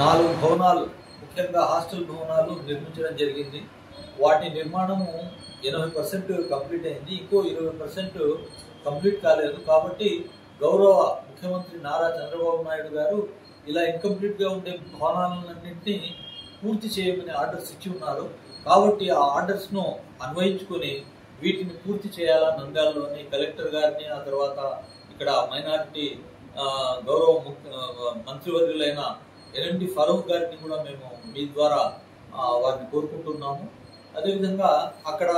4 భవనాలు ముఖ్యంగా హాస్టల్ భవనాలు నిర్మించడం జరిగింది. వాటి నిర్మాణము 80% కంప్లీట్ అయింది. ఇంకో 20% కంప్లీట్ కాలేదు. కాబట్టి గౌరవ ముఖ్యమంత్రి నారా చంద్రబాబు నాయుడు గారు ఇలా ఇన్కంప్లీట్గా ఉండే భవనాలన్నింటినీ పూర్తి చేయమని ఆర్డర్స్ ఇచ్చి ఉన్నారు. కాబట్టి ఆ ఆర్డర్స్ను అన్వయించుకొని వీటిని పూర్తి చేయాలని నంద్యాలలోని కలెక్టర్ గారిని, ఆ తర్వాత ఇక్కడ మైనారిటీ గౌరవ మంత్రివర్యులైన ఎన్ఎండి ఫరూక్ గారిని కూడా మేము మీ ద్వారా వారిని కోరుకుంటున్నాము. అదేవిధంగా అక్కడ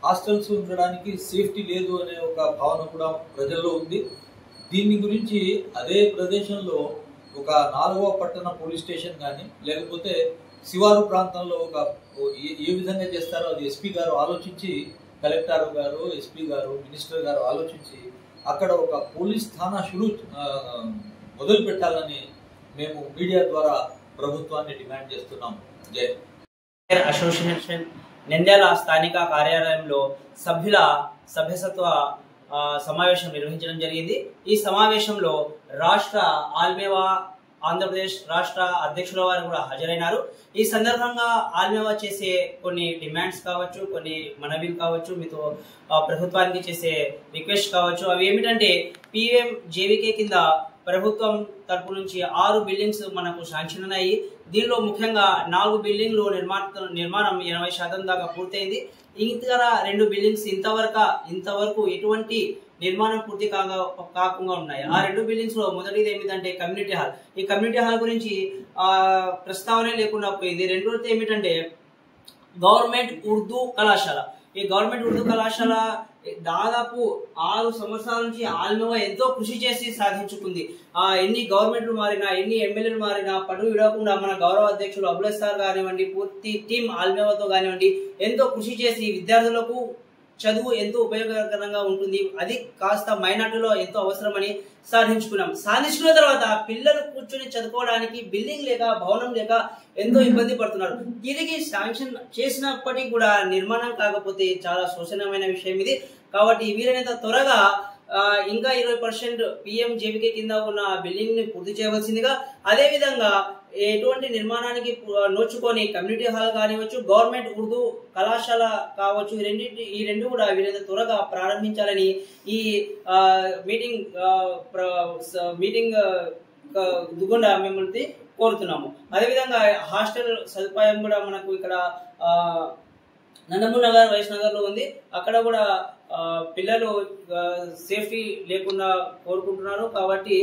హాస్టల్స్ ఉండడానికి సేఫ్టీ లేదు అనే ఒక భావన కూడా ప్రజల్లో ఉంది. దీని గురించి అదే ప్రదేశంలో ఒక 4వ పట్టణ పోలీస్ స్టేషన్ కానీ లేకపోతే శివారు ప్రాంతంలో ఏ విధంగా చేస్తారో అది ఎస్పీ గారు ఆలోచించి, కలెక్టర్ గారు, ఎస్పీ గారు, మినిస్టర్ గారు ఆలోచించి అక్కడ ఒక పోలీస్ థానా మొదలు పెట్టాలని మేము మీడియా ద్వారా ప్రభుత్వాన్ని డిమాండ్ చేస్తున్నాం. జై అసోసియేషన్ నంద్యాల స్థానిక కార్యాలయంలో సభ్యుల సభ్యసత్వ సమావేశం నిర్వహించడం జరిగింది. ఈ సమావేశంలో రాష్ట్ర ఆల్మేవా ఆంధ్రప్రదేశ్ రాష్ట్ర అధ్యక్షుల వారు కూడా హాజరైనారు. ఈ సందర్భంగా ఆల్మేవా చేసే కొన్ని డిమాండ్స్ కావచ్చు, కొన్ని మనవీలు కావచ్చు, మీతో ప్రభుత్వానికి చేసే రిక్వెస్ట్ కావచ్చు, అవి ఏమిటంటే పిఎం జేవికే కింద ప్రభుత్వం తరపు నుంచి 6 బిల్డింగ్స్ మనకు శాంక్షన్ ఉన్నాయి. దీనిలో ముఖ్యంగా 4 బిల్డింగ్లు నిర్మాణం 80% దాకా పూర్తయింది. ఇతర 2 బిల్డింగ్స్ ఇంతవరకు ఎటువంటి నిర్మాణం పూర్తి కాకుండా ఉన్నాయి. ఆ 2 బిల్డింగ్స్ లో మొదటిది ఏమిటంటే కమ్యూనిటీ హాల్. ఈ కమ్యూనిటీ హాల్ గురించి ప్రస్తావన లేకుండా పోయింది. రెండోది ఏమిటంటే గవర్నమెంట్ ఉర్దూ కళాశాల. ఈ గవర్నమెంట్ ఉర్దూ కళాశాల దాదాపు 6 సంవత్సరాల నుంచి ఆల్మేవా ఎంతో కృషి చేసి సాధించుకుంది. ఎన్ని గవర్నమెంట్లు మారినా, ఎన్ని ఎమ్మెల్యేలు మారినా పట్టు విడవకుండా మన గౌరవ అధ్యక్షులు అబుల్ సార్ కానివ్వండి, పూర్తి టీం ఆల్మేవాతో కానివ్వండి ఎంతో కృషి చేసి విద్యార్థులకు చదువు ఎంతో ఉపయోగకరంగా ఉంటుంది, అది కాస్త మైనార్టీలో ఎంతో అవసరమని సాధించుకున్న తర్వాత పిల్లలు కూర్చొని చదువుకోవడానికి బిల్డింగ్ లేక, భవనం లేక ఎంతో ఇబ్బంది పడుతున్నారు. తిరిగి శాంక్షన్ చేసినప్పటికీ కూడా నిర్మాణం కాకపోతే చాలా శోచనీయమైన విషయం ఇది. కాబట్టి వీలైనంత త్వరగా ఇంకా 20% పిఎం జేవికే కింద ఉన్న బిల్డింగ్ ని పూర్తి చేయవలసిందిగా, అదే విధంగా ఎటువంటి నిర్మాణానికి నోచుకొని కమ్యూనిటీ హాల్ కానివచ్చు, గవర్నమెంట్ ఉర్దూ కళాశాల కావచ్చు, ఈ రెండు కూడా వీలైనంత త్వరగా ప్రారంభించాలని ఈ మీటింగ్ దుగుండా మిమ్మల్ని కోరుతున్నాము. అదేవిధంగా హాస్టల్ సదుపాయం కూడా మనకు ఇక్కడ నందమూరి నగర్, వైఎస్ నగర్ లో ఉంది. అక్కడ కూడా పిల్లలు సేఫ్టీ లేకుండా కోరుకుంటున్నారు. కాబట్టి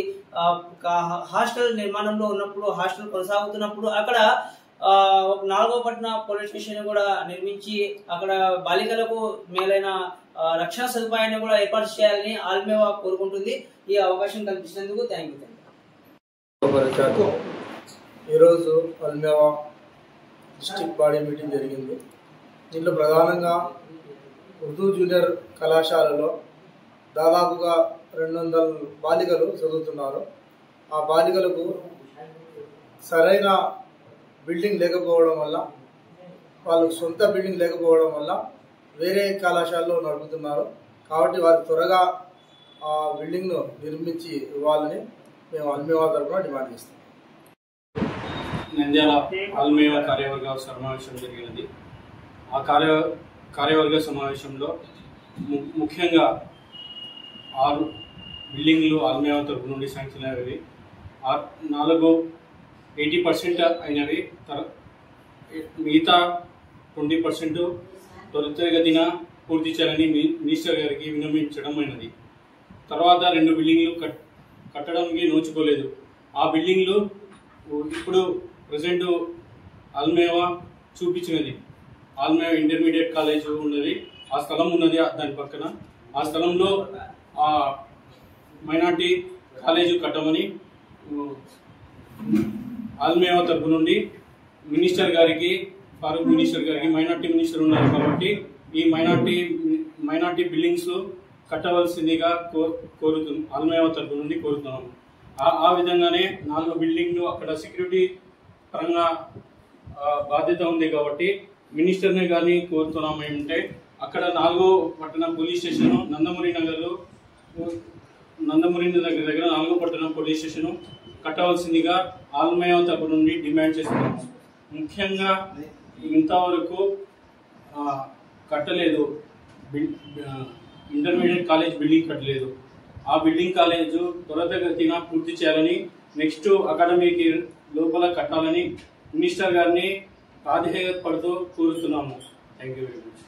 హాస్టల్ నిర్మాణంలో ఉన్నప్పుడు, హాస్టల్ కొనసాగుతున్నప్పుడు అక్కడ 4వ పట్టణ పోలీస్ స్టేషన్ కూడా నిర్మించి అక్కడ బాలికలకు మేలైన రక్షణ సదుపాయాన్ని కూడా ఏర్పాటు చేయాలని ఆల్మేవా కోరుకుంటుంది. ఈ అవకాశం కల్పించినందుకు థ్యాంక్ యూ. ఈరోజు ఆల్మేవా డిస్ట్రిక్ట్ బాడీ మీటింగ్ జరిగింది. దీంట్లో ప్రధానంగా ఉర్దూ జూనియర్ కళాశాలలో దాదాపుగా 200 బాలికలు చదువుతున్నారు. ఆ బాలికలకు సరైన బిల్డింగ్ లేకపోవడం వల్ల, వాళ్ళకు సొంత బిల్డింగ్ లేకపోవడం వల్ల వేరే కళాశాలలో నడుపుతున్నారు. కాబట్టి వారికి త్వరగా ఆ బిల్డింగ్ను నిర్మించి ఇవ్వాలని మేము ఆల్మేవా తరఫున డిమాండ్ చేస్తాం. నంద్యాల ఆల్మేవా కార్యవర్గ సమావేశం జరిగినది. ఆ కార్యవర్గ సమావేశంలో ముఖ్యంగా 6 బిల్డింగ్లు ఆల్మేవా తరపు నుండి శాంక్షన్ అయ్యేవి. 4 80% అయినవి. మిగతా 20% త్వరితగతిన పూర్తి చేయాలని మినిస్టర్ గారికి విన్నవించడం అయినది. తర్వాత 2 బిల్డింగ్లు కట్టడానికి నోచుకోలేదు. ఆ బిల్డింగ్లు ఇప్పుడు ప్రజెంట్ ఆల్మేవా చూపించినది. ఆల్మేవా ఇంటర్మీడియట్ కాలేజ్ ఉన్నది, ఆ స్థలం ఉన్నది. దాని పక్కన ఆ స్థలంలో ఆ మైనార్టీ కాలేజీ కట్టమని ఆల్మేవా తరపు నుండి మినిస్టర్ గారికి, ఫారూక్ మినిస్టర్ గారికి, మైనార్టీ మినిస్టర్ ఉన్నారు కాబట్టి ఈ మైనార్టీ బిల్డింగ్స్ కట్టవలసిందిగా ఆల్మేవా తరపు నుండి కోరుతున్నాము. ఆ విధంగానే 4 బిల్డింగ్లు అక్కడ సెక్యూరిటీ పరంగా బాధ్యత ఉంది కాబట్టి మినిస్టర్ని కానీ కోరుతున్నాము. ఏమంటే అక్కడ 4వ పట్టణ పోలీస్ స్టేషన్, నందమూరి నగర్ దగ్గర 4వ పట్టణ పోలీస్ స్టేషన్, కట్టవలసిందిగా ఆల్మేయా తరపు నుండి డిమాండ్ చేస్తున్నాము. ముఖ్యంగా ఇంతవరకు కట్టలేదు, ఇంటర్మీడియట్ కాలేజ్ బిల్డింగ్ కట్టలేదు. ఆ బిల్డింగ్ కాలేజ్ త్వరితగతిన పూర్తి చేయాలని, నెక్స్ట్ అకాడమిక్ లోపల కట్టాలని మినిస్టర్ గారిని ప్రాధాన్యత పడుతూ కోరుతున్నాము. Thank you very much.